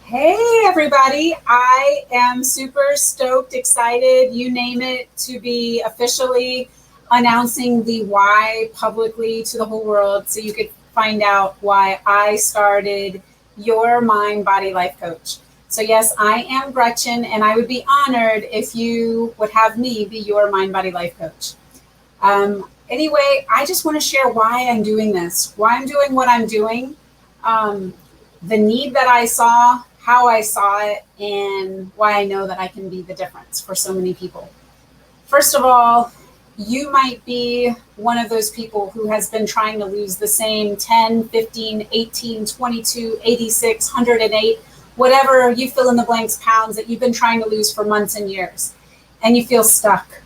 Hey, everybody. I am super stoked, excited, you name it, to be officially announcing the why publicly to the whole world so you could find out why I started Your Mind, Body, Life Coach. So, yes, I am Gretchen, and I would be honored if you would have me be your Mind, Body, Life Coach. Anyway, I just want to share why I'm doing this, why I'm doing what I'm doing. Um, the need that I saw, how I saw it, and why I know that I can be the difference for so many people. First of all, you might be one of those people who has been trying to lose the same 10, 15, 18, 22, 86, 108, whatever you fill in the blanks pounds that you've been trying to lose for months and years, and you feel stuck.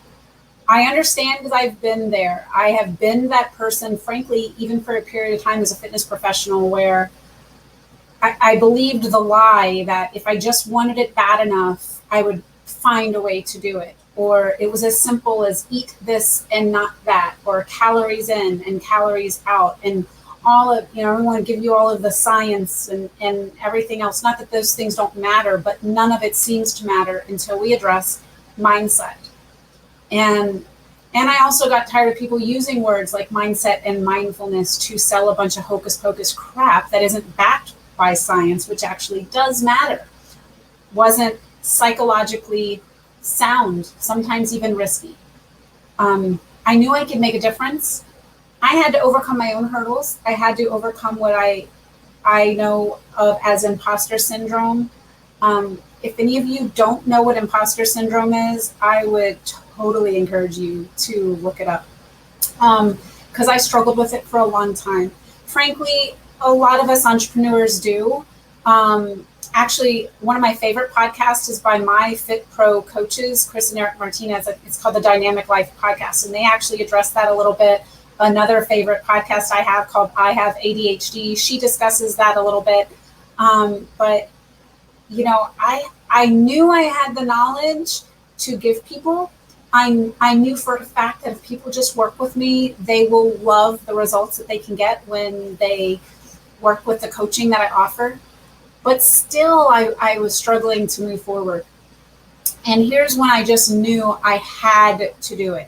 I understand because I've been there. I have been that person, frankly, even for a period of time as a fitness professional where I believed the lie that if I just wanted it bad enough, I would find a way to do it. Or it was as simple as eat this and not that, or calories in and calories out. And all of, I want to give you all of the science and everything else. Not that those things don't matter, but none of it seems to matter until we address mindset. And I also got tired of people using words like mindset and mindfulness to sell a bunch of hocus pocus crap that isn't backed by science, which actually does matter. Wasn't psychologically sound, sometimes even risky. I knew I could make a difference. I had to overcome my own hurdles. I had to overcome what I know of as imposter syndrome. If any of you don't know what imposter syndrome is, I would totally encourage you to look it up, because I struggled with it for a long time. Frankly, a lot of us entrepreneurs do. Actually, one of my favorite podcasts is by my Fit Pro coaches, Chris and Eric Martinez. It's called the Dynamic Life Podcast, and they actually address that a little bit. Another favorite podcast I have called I Have ADHD, she discusses that a little bit. But I knew I had the knowledge to give people. I knew for a fact that if people just work with me, they will love the results that they can get when they work with the coaching that I offer. But still, I was struggling to move forward. And here's when I just knew I had to do it.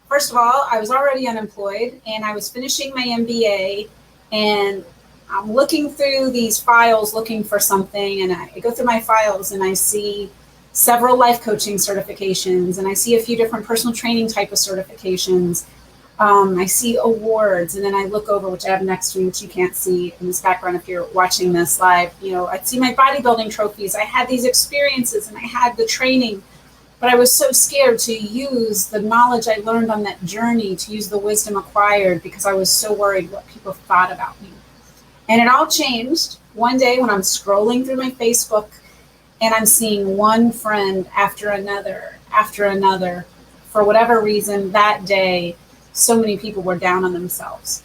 First of all, I was already unemployed, and I was finishing my MBA, and I'm looking through these files looking for something, and I go through my files and I see several life coaching certifications, and I see a few different personal training type of certifications. I see awards, and then I look over, which I have next to me, which you can't see in this background if you're watching this live. I'd see my bodybuilding trophies. I had these experiences and I had the training, but I was so scared to use the knowledge I learned on that journey, to use the wisdom acquired, because I was so worried what people thought about me. And it all changed one day when I'm scrolling through my Facebook and I'm seeing one friend after another, for whatever reason that day. So many people were down on themselves.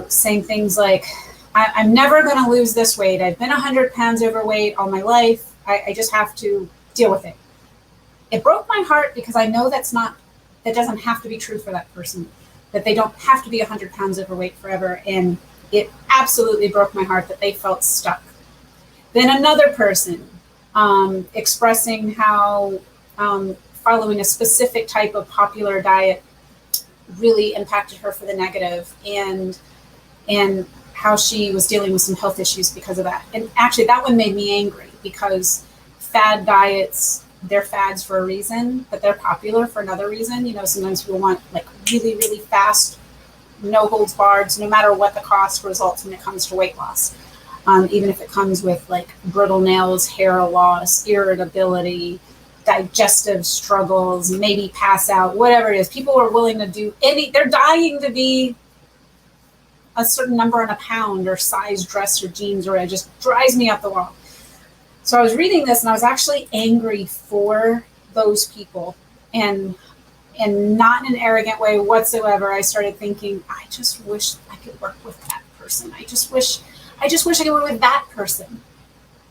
Saying things like, I'm never going to lose this weight. I've been 100 pounds overweight all my life. I just have to deal with it. It broke my heart, because I know that doesn't have to be true for that person, that they don't have to be 100 pounds overweight forever. And it absolutely broke my heart that they felt stuck. Then another person expressing how following a specific type of popular diet really impacted her for the negative, and how she was dealing with some health issues because of that. And actually, that one made me angry, because fad diets, they're fads for a reason, but they're popular for another reason. Sometimes people want like really, really fast, no holds barred, no matter what the cost, results when it comes to weight loss. Even if it comes with like brittle nails, hair loss, irritability, digestive struggles, maybe pass out, whatever it is. People are willing to do they're dying to be a certain number in a pound or size dress or jeans, or it just drives me up the wall. So I was reading this and I was actually angry for those people, and not in an arrogant way whatsoever. I started thinking, I just wish I could work with that person. I just wish I could work with that person.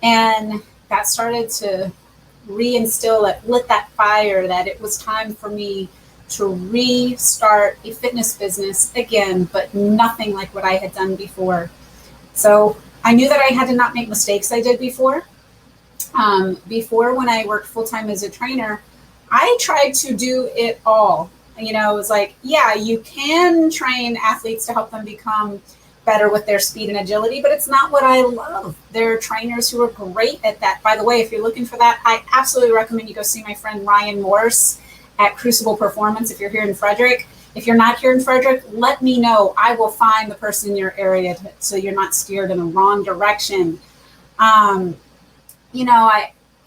And that started to reinstill it, lit that fire that it was time for me to restart a fitness business again, but nothing like what I had done before. So I knew that I had to not make mistakes I did before. Before, when I worked full-time as a trainer, I tried to do it all. You know, it was like, yeah, you can train athletes to help them become better with their speed and agility, but it's not what I love. There are trainers who are great at that. By the way, if you're looking for that, I absolutely recommend you go see my friend Ryan Morse at Crucible Performance if you're here in Frederick. If you're not here in Frederick, let me know. I will find the person in your area so you're not steered in the wrong direction. You know,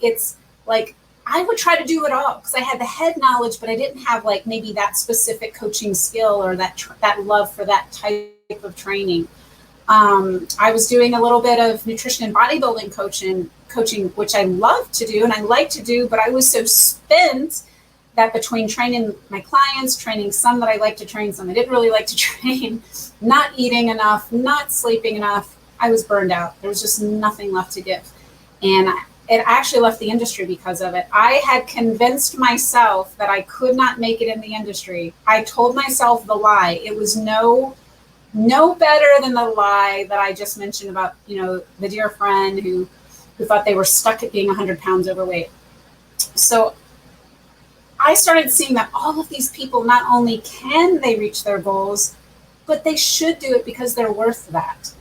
it's like I would try to do it all because I had the head knowledge, but I didn't have like maybe that specific coaching skill or that love for that type of training. I was doing a little bit of nutrition and bodybuilding coaching, which I love to do and I like to do, but I was so spent that between training my clients, training some that I like to train, some I didn't really like to train, not eating enough, not sleeping enough, I was burned out. There was just nothing left to give. And it actually left the industry because of it. I had convinced myself that I could not make it in the industry. I told myself the lie. It was no better than the lie that I just mentioned about, you know, the dear friend who thought they were stuck at being 100 pounds overweight. So I started seeing that all of these people, not only can they reach their goals, but they should do it because they're worth that.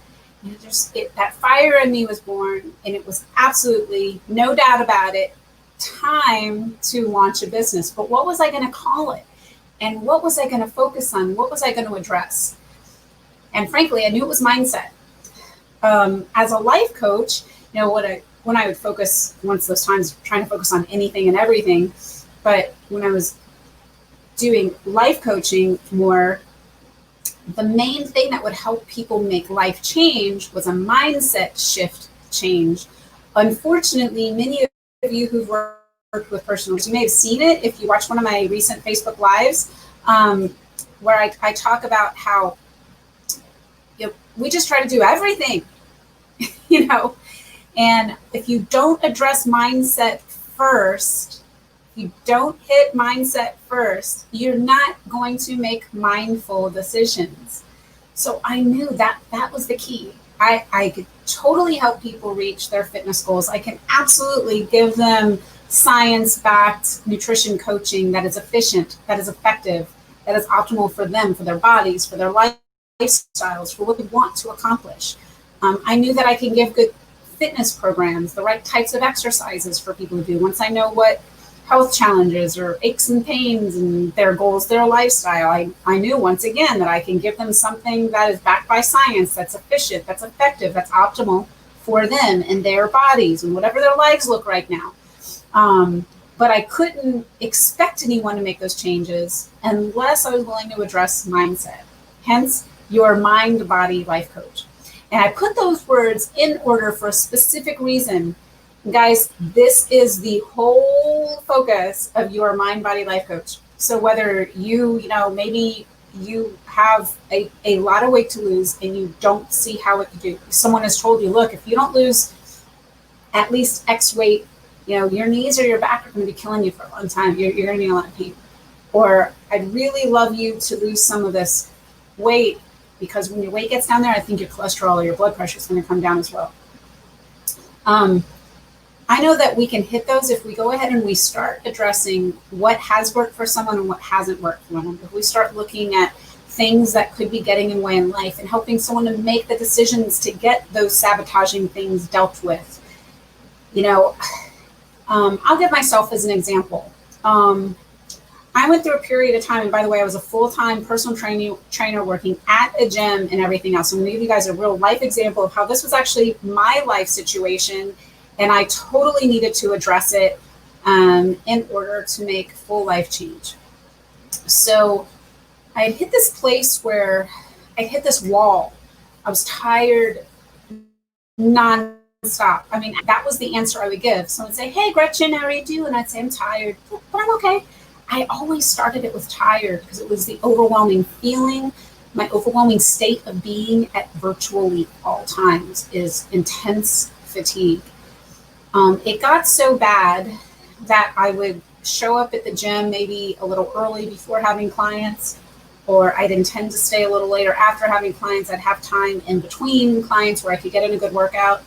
You know, that fire in me was born, and it was absolutely, no doubt about it, time to launch a business. But what was I going to call it? And what was I going to focus on? What was I going to address? And frankly, I knew it was mindset. As a life coach, you know, when I would focus, once those times trying to focus on anything and everything, but when I was doing life coaching more, the main thing that would help people make life change was a mindset shift change. Unfortunately, many of you who've worked with personals, you may have seen it if you watch one of my recent Facebook Lives, where I talk about how, you know, we just try to do everything, you know, and if you don't address mindset first, you don't hit mindset first, you're not going to make mindful decisions. So I knew that was the key. I could totally help people reach their fitness goals. I can absolutely give them science-backed nutrition coaching that is efficient, that is effective, that is optimal for them, for their bodies, for their lifestyles, for what they want to accomplish. I knew that I can give good fitness programs, the right types of exercises for people to do. Once I know what health challenges or aches and pains and their goals, their lifestyle, I knew once again that I can give them something that is backed by science, that's efficient, that's effective, that's optimal for them and their bodies and whatever their lives look right now. But I couldn't expect anyone to make those changes unless I was willing to address mindset. Hence, your mind, body, life coach. And I put those words in order for a specific reason. Guys, this is the whole focus of your mind, body, life coach. So whether you know, maybe you have a lot of weight to lose and you don't see how it could do. Someone has told you, look, if you don't lose at least X weight, you know, your knees or your back are going to be killing you for a long time. You're going to be in a lot of pain. Or I'd really love you to lose some of this weight because when your weight gets down there, I think your cholesterol or your blood pressure is going to come down as well. I know that we can hit those if we go ahead and we start addressing what has worked for someone and what hasn't worked for them. If we start looking at things that could be getting in the way in life and helping someone to make the decisions to get those sabotaging things dealt with. You know, I'll give myself as an example. I went through a period of time, and by the way, I was a full-time personal trainer working at a gym and everything else. I'm going to give you guys a real life example of how this was actually my life situation, and I totally needed to address it in order to make full life change. So I had hit this place where I hit this wall. I was tired nonstop. I mean, that was the answer I would give. Someone would say, hey, Gretchen, how are you doing? And I'd say, I'm tired, but I'm okay. I always started it with tired because it was the overwhelming feeling. My overwhelming state of being at virtually all times is intense fatigue. It got so bad that I would show up at the gym maybe a little early before having clients. or I'd intend to stay a little later after having clients. I'd have time in between clients where I could get in a good workout.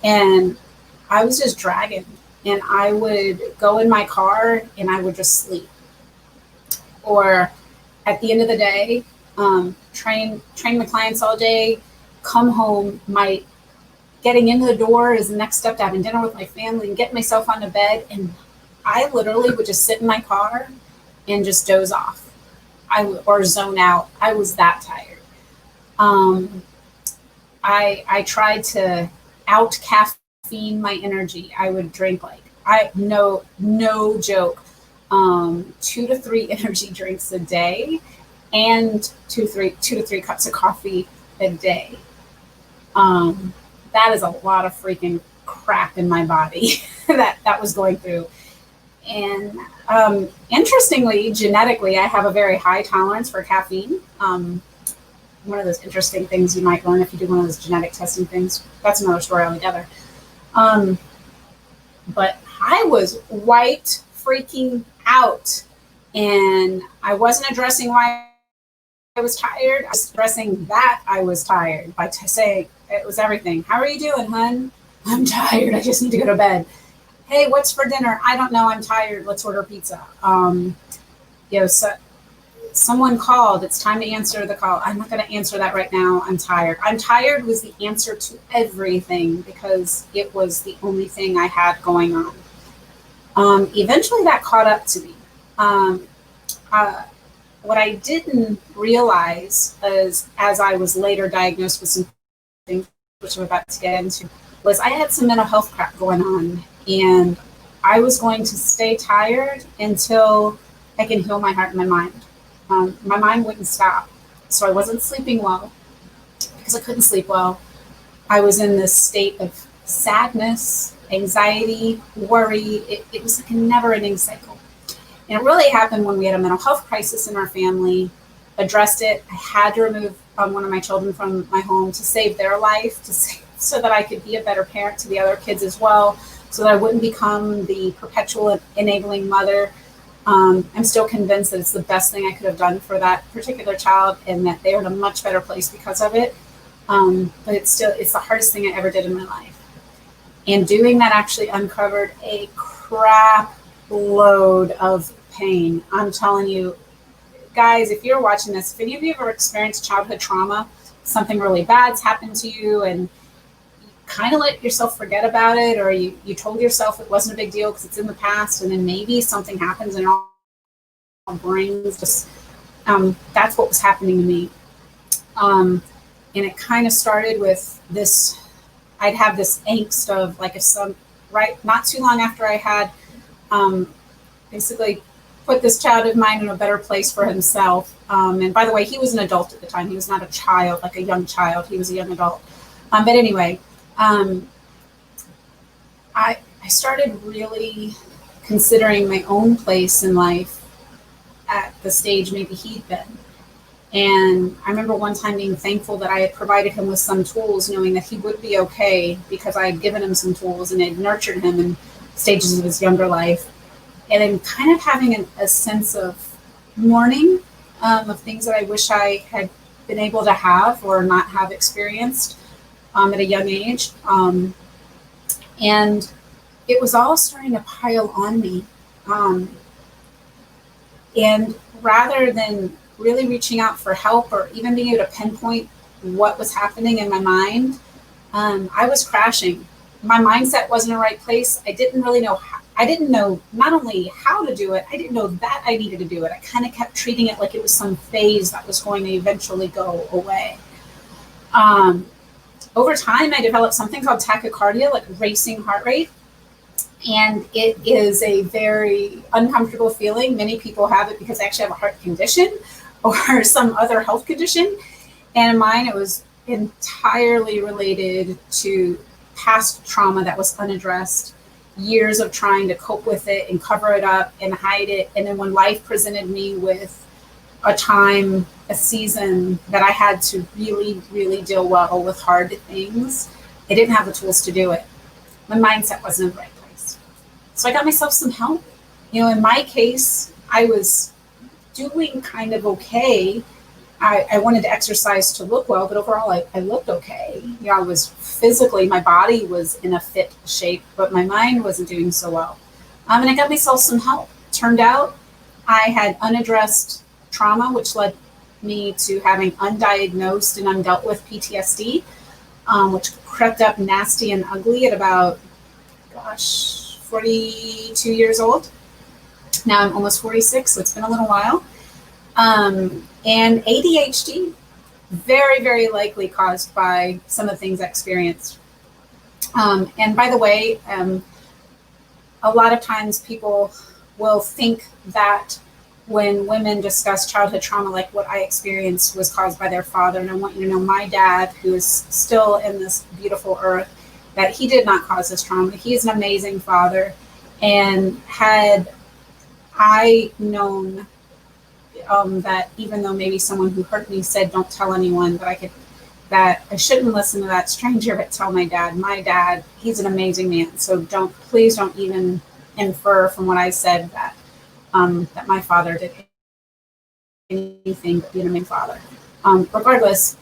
And I was just dragging. And I would go in my car and I would just sleep. Or at the end of the day, train my clients all day, come home. My getting into the door is the next step to having dinner with my family and getting myself onto bed. And I literally would just sit in my car and just doze off. Or zone out. I was that tired. I tried to out caffeine my energy. I would drink no joke, 2 to 3 energy drinks a day, and two to three cups of coffee a day. That is a lot of freaking crap in my body that was going through. And interestingly, genetically, I have a very high tolerance for caffeine. One of those interesting things you might learn if you do one of those genetic testing things. That's another story altogether. But I was wiped freaking out. And I wasn't addressing why I was tired. I was addressing that I was tired by saying it was everything. How are you doing, hun? I'm tired. I just need to go to bed. Hey, what's for dinner? I don't know. I'm tired. Let's order pizza. So someone called. It's time to answer the call. I'm not going to answer that right now. I'm tired. I'm tired was the answer to everything because it was the only thing I had going on. Eventually that caught up to me. What I didn't realize is, as I was later diagnosed with some things, which I'm about to get into, was I had some mental health crap going on. And I was going to stay tired until I can heal my heart and my mind. My mind wouldn't stop. So I wasn't sleeping well because I couldn't sleep well. I was in this state of sadness, anxiety, worry. It was like a never-ending cycle. And it really happened when we had a mental health crisis in our family, addressed it. I had to remove one of my children from my home to save their life, so that I could be a better parent to the other kids as well, so that I wouldn't become the perpetual enabling mother. I'm still convinced that it's the best thing I could have done for that particular child and that they are in a much better place because of it. But it's the hardest thing I ever did in my life. And doing that actually uncovered a crap load of pain. I'm telling you, guys, if you're watching this, if any of you ever experienced childhood trauma, something really bad's happened to you and kind of let yourself forget about it, or you told yourself it wasn't a big deal because it's in the past, and then maybe something happens and our brains just, that's what was happening to me. And it kind of started with this, I'd have this angst of not too long after I had basically put this child of mine in a better place for himself. And by the way, he was an adult at the time. He was not a child, like a young child. He was a young adult. But anyway, I started really considering my own place in life at the stage maybe he'd been. And I remember one time being thankful that I had provided him with some tools, knowing that he would be okay because I had given him some tools and had nurtured him in stages of his younger life. And then kind of having a sense of mourning of things that I wish I had been able to have or not have experienced at a young age. And it was all starting to pile on me. And rather than really reaching out for help or even being able to pinpoint what was happening in my mind, I was crashing. My mindset wasn't in the right place. I didn't really know how. I didn't know not only how to do it, I didn't know that I needed to do it. I kind of kept treating it like it was some phase that was going to eventually go away. Over time, I developed something called tachycardia, like racing heart rate. And it is a very uncomfortable feeling. Many people have it because they actually have a heart condition or some other health condition. And in mine, it was entirely related to past trauma that was unaddressed, years of trying to cope with it and cover it up and hide it. And then when life presented me with a time, a season that I had to really, really deal well with hard things, I didn't have the tools to do it. My mindset wasn't in the right place. So I got myself some help. In my case, I was doing kind of okay. I wanted to exercise to look well, but overall I looked okay. I was physically, my body was in a fit shape, but my mind wasn't doing so well. And I got myself some help. Turned out I had unaddressed trauma, which led me to having undiagnosed and undealt with PTSD, which crept up nasty and ugly at about, 42 years old. Now I'm almost 46, so it's been a little while. And ADHD, very, very likely caused by some of the things I experienced. And by the way, a lot of times people will think that when women discuss childhood trauma, like what I experienced was caused by their father. And I want you to know my dad, who is still in this beautiful earth, that he did not cause this trauma. He's an amazing father. And had I known that even though maybe someone who hurt me said don't tell anyone, that I shouldn't listen to that stranger, but tell my dad. My dad, he's an amazing man. So please don't even infer from what I said that my father did anything but be an amazing father. Regardless,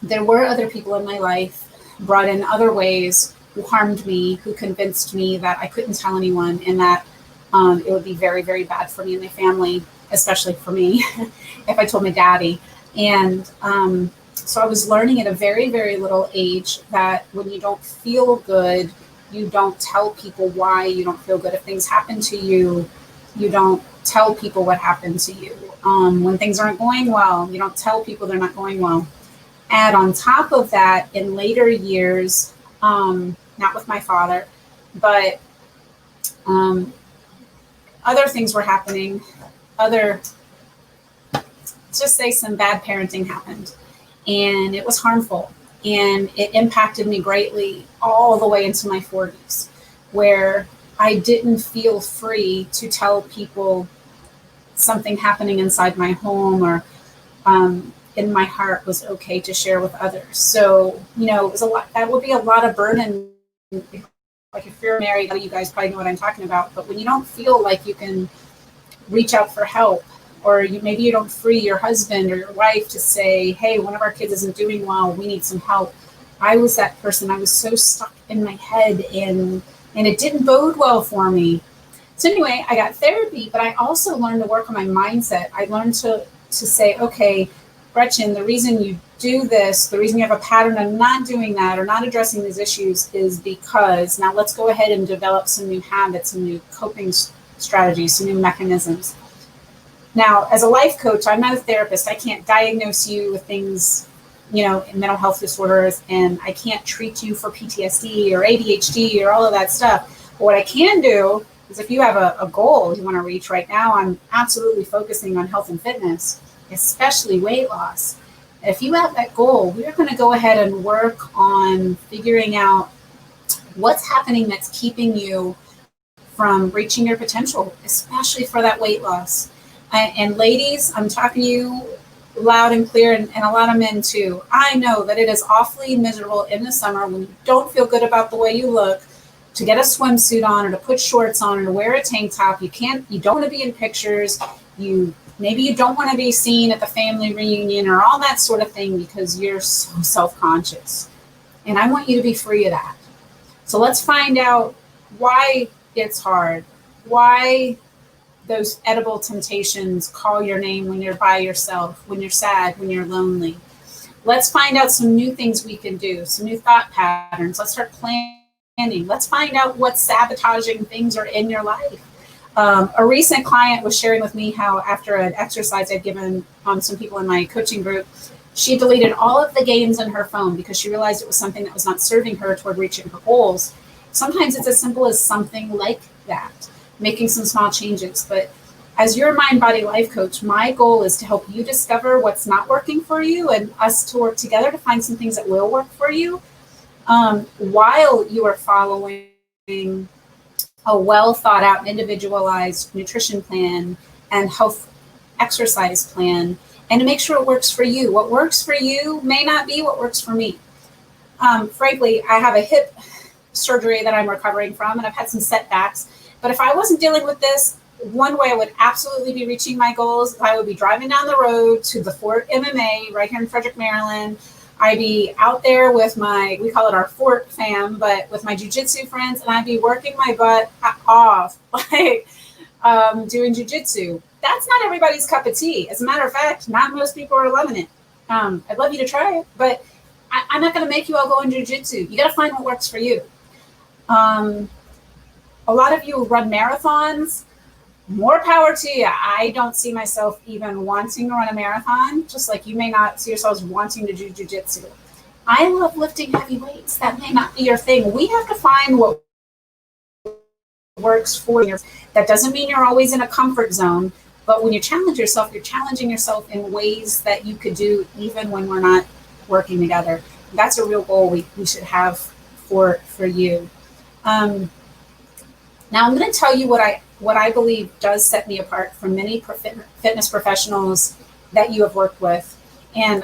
there were other people in my life brought in other ways who harmed me, who convinced me that I couldn't tell anyone, and that it would be very, very bad for me and my family, especially for me, if I told my daddy. And so I was learning at a very, very little age that when you don't feel good, you don't tell people why you don't feel good. If things happen to you, you don't tell people what happened to you. When things aren't going well, you don't tell people they're not going well. And on top of that, in later years, not with my father, but other things were happening. Let's just say some bad parenting happened, and it was harmful, and it impacted me greatly all the way into my 40s, where I didn't feel free to tell people something happening inside my home or in my heart was okay to share with others. So, it was a lot. That would be a lot of burden. Like if you're married, you guys probably know what I'm talking about. But when you don't feel like you can reach out for help, or maybe you don't free your husband or your wife to say, hey, one of our kids isn't doing well, we need some help. I was that person. I was so stuck in my head, and it didn't bode well for me. So anyway, I got therapy, but I also learned to work on my mindset. I learned to say, okay, Gretchen, the reason you do this, the reason you have a pattern of not doing that or not addressing these issues is because now let's go ahead and develop some new habits, some new coping strategies, some new mechanisms. Now, as a life coach, I'm not a therapist. I can't diagnose you with things, mental health disorders, and I can't treat you for PTSD or ADHD or all of that stuff. But what I can do is if you have a goal you want to reach right now, I'm absolutely focusing on health and fitness, especially weight loss. If you have that goal, we're going to go ahead and work on figuring out what's happening that's keeping you from reaching your potential, especially for that weight loss. And ladies, I'm talking to you loud and clear, and a lot of men too. I know that it is awfully miserable in the summer when you don't feel good about the way you look, to get a swimsuit on or to put shorts on or to wear a tank top. You don't want to be in pictures. Maybe you don't want to be seen at the family reunion or all that sort of thing because you're so self-conscious. And I want you to be free of that. So let's find out why it's hard, why those edible temptations call your name when you're by yourself, when you're sad, when you're lonely. Let's find out some new things we can do, some new thought patterns. Let's start planning. Let's find out what sabotaging things are in your life. A recent client was sharing with me how after an exercise I'd given some people in my coaching group, she deleted all of the games on her phone because she realized it was something that was not serving her toward reaching her goals. Sometimes it's as simple as something like that, making some small changes. But as your mind, body, life coach, my goal is to help you discover what's not working for you and us to work together to find some things that will work for you while you are following a well thought out, individualized nutrition plan and health exercise plan, and to make sure it works for you. What works for you may not be what works for me. Frankly, I have a hip surgery that I'm recovering from, and I've had some setbacks. But if I wasn't dealing with this, one way I would absolutely be reaching my goals, I would be driving down the road to the Fort MMA right here in Frederick, Maryland. I'd be out there with we call it our Fort fam, but with my jujitsu friends, and I'd be working my butt off, like doing jujitsu. That's not everybody's cup of tea. As a matter of fact, not most people are loving it. I'd love you to try it, but I'm not going to make you all go in jujitsu. You got to find what works for you. A lot of you run marathons. More power to you. I don't see myself even wanting to run a marathon, just like you may not see yourselves wanting to do jujitsu. I love lifting heavy weights. That may not be your thing. We have to find what works for you. That doesn't mean you're always in a comfort zone, but when you challenge yourself, you're challenging yourself in ways that you could do even when we're not working together. That's a real goal we should have for you. Now I'm going to tell you what I believe does set me apart from many fitness professionals that you have worked with. And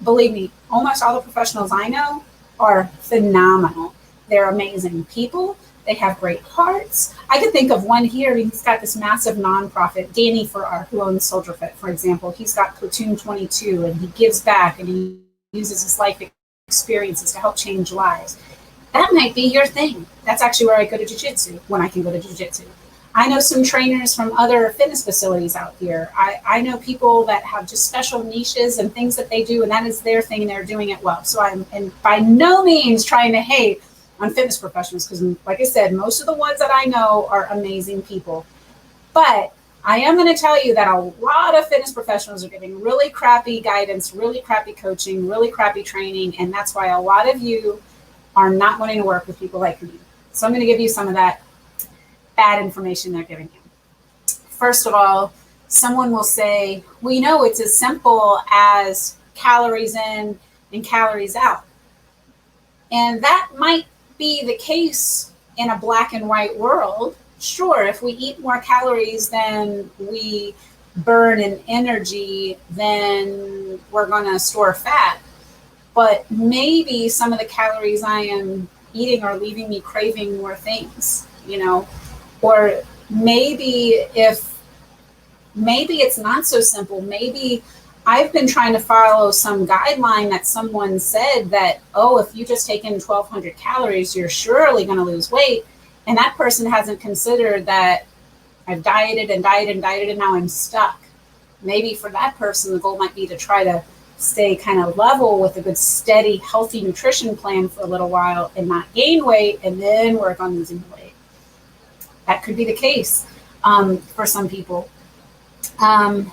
believe me, almost all the professionals I know are phenomenal. They're amazing people. They have great hearts. I could think of one here. He's got this massive nonprofit, Danny Farrar, who owns Soldier Fit, for example. He's got Platoon 22, and he gives back, and he uses his life experiences to help change lives. That might be your thing. That's actually where I go to jiu-jitsu, when I can go to jiu-jitsu. I know some trainers from other fitness facilities out here. I know people that have just special niches and things that they do, and that is their thing, and they're doing it well. So I'm by no means trying to hate on fitness professionals, because like I said, most of the ones that I know are amazing people. But I am going to tell you that a lot of fitness professionals are giving really crappy guidance, really crappy coaching, really crappy training, and that's why a lot of you are not wanting to work with people like me. So I'm going to give you some of that bad information they're giving you. First of all, someone will say, well, you know, it's as simple as calories in and calories out. And that might be the case in a black and white world. Sure, if we eat more calories than we burn in energy, then we're going to store fat. But maybe some of the calories I am eating are leaving me craving more things, you know, or maybe it's not so simple. Maybe I've been trying to follow some guideline that someone said that, oh, if you just take in 1,200 calories, you're surely going to lose weight. And that person hasn't considered that I've dieted and dieted and dieted, and now I'm stuck. Maybe for that person, the goal might be to try to stay kind of level with a good, steady, healthy nutrition plan for a little while and not gain weight, and then work on losing weight. That could be the case for some people. The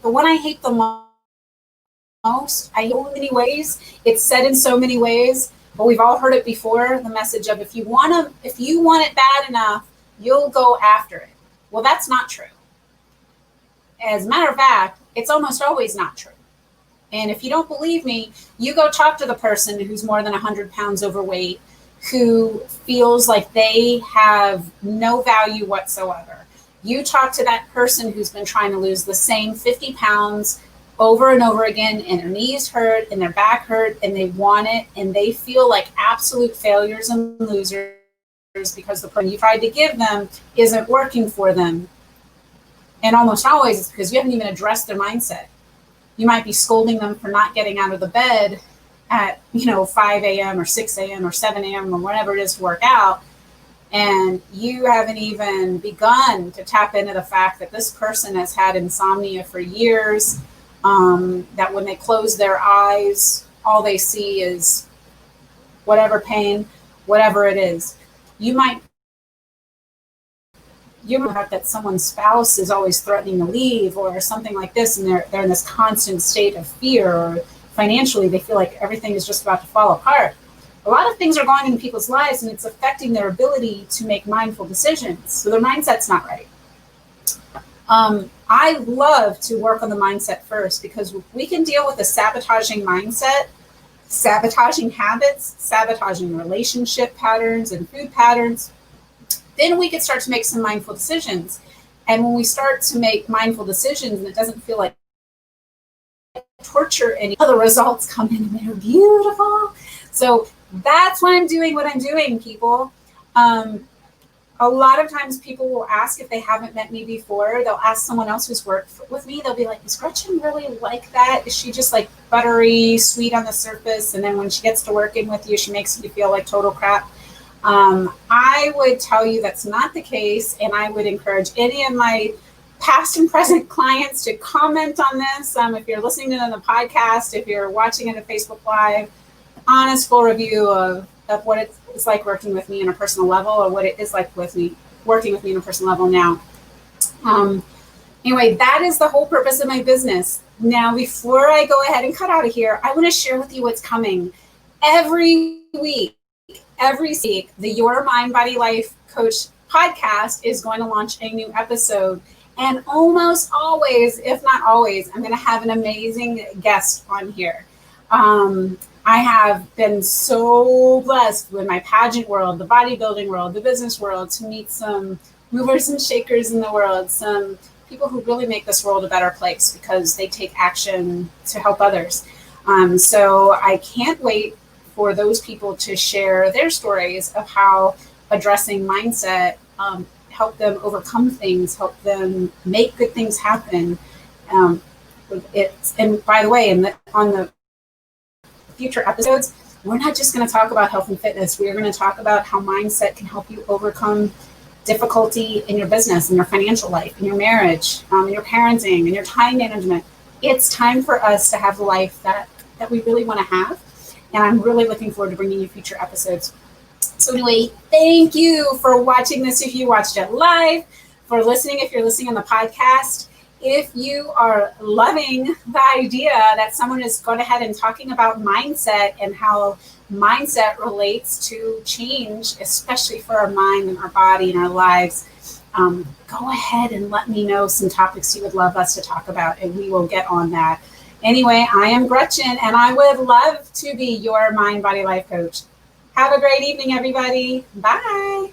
one I hate the most, I hate so many ways. It's said in so many ways, but we've all heard it before. The message of if you want it bad enough, you'll go after it. Well, that's not true. As a matter of fact, it's almost always not true. And if you don't believe me, you go talk to the person who's more than 100 pounds overweight, who feels like they have no value whatsoever. You talk to that person who's been trying to lose the same 50 pounds over and over again, and their knees hurt and their back hurt, and they want it, and they feel like absolute failures and losers because the plan you tried to give them isn't working for them. And almost always it's because you haven't even addressed their mindset. You might be scolding them for not getting out of the bed at 5 a.m. or 6 a.m. or 7 a.m. or whatever it is to work out. And you haven't even begun to tap into the fact that this person has had insomnia for years, that when they close their eyes, all they see is whatever pain, whatever it is. You might have that someone's spouse is always threatening to leave or something like this, and they're in this constant state of fear, or financially they feel like everything is just about to fall apart. A lot of things are going on in people's lives, and it's affecting their ability to make mindful decisions. So their mindset's not right. I love to work on the mindset first, because we can deal with a sabotaging mindset, sabotaging habits, sabotaging relationship patterns and food patterns. Then we can start to make some mindful decisions. And when we start to make mindful decisions and it doesn't feel like torture, and the results come in and they're beautiful. So that's why I'm doing what I'm doing, people. A a lot of times people will ask if they haven't met me before. They'll ask someone else who's worked with me. They'll be like, is Gretchen really like that? Is she just like buttery, sweet on the surface? And then when she gets to working with you, she makes you feel like total crap. I would tell you that's not the case. And I would encourage any of my past and present clients to comment on this. If you're listening to it on the podcast, if you're watching it on Facebook Live, honest full review of what it's like working with me on a personal level, or what it is like working with me on a personal level now. Anyway, that is the whole purpose of my business. Now, before I go ahead and cut out of here, I want to share with you what's coming. Every week, the Your Mind, Body, Life Coach podcast is going to launch a new episode. And almost always, if not always, I'm going to have an amazing guest on here. I have been so blessed with my pageant world, the bodybuilding world, the business world, to meet some movers and shakers in the world, some people who really make this world a better place because they take action to help others. So I can't wait for those people to share their stories of how addressing mindset help them overcome things, help them make good things happen. And by the way, on the future episodes, we're not just going to talk about health and fitness. We are going to talk about how mindset can help you overcome difficulty in your business, in your financial life, in your marriage, in your parenting, in your time management. It's time for us to have the life that we really want to have. And I'm really looking forward to bringing you future episodes. So anyway, thank you for watching this if you watched it live, for listening if you're listening on the podcast. If you are loving the idea that someone is going ahead and talking about mindset and how mindset relates to change, especially for our mind and our body and our lives, go ahead and let me know some topics you would love us to talk about, and we will get on that. Anyway, I am Gretchen, and I would love to be your mind, body, life coach. Have a great evening, everybody. Bye.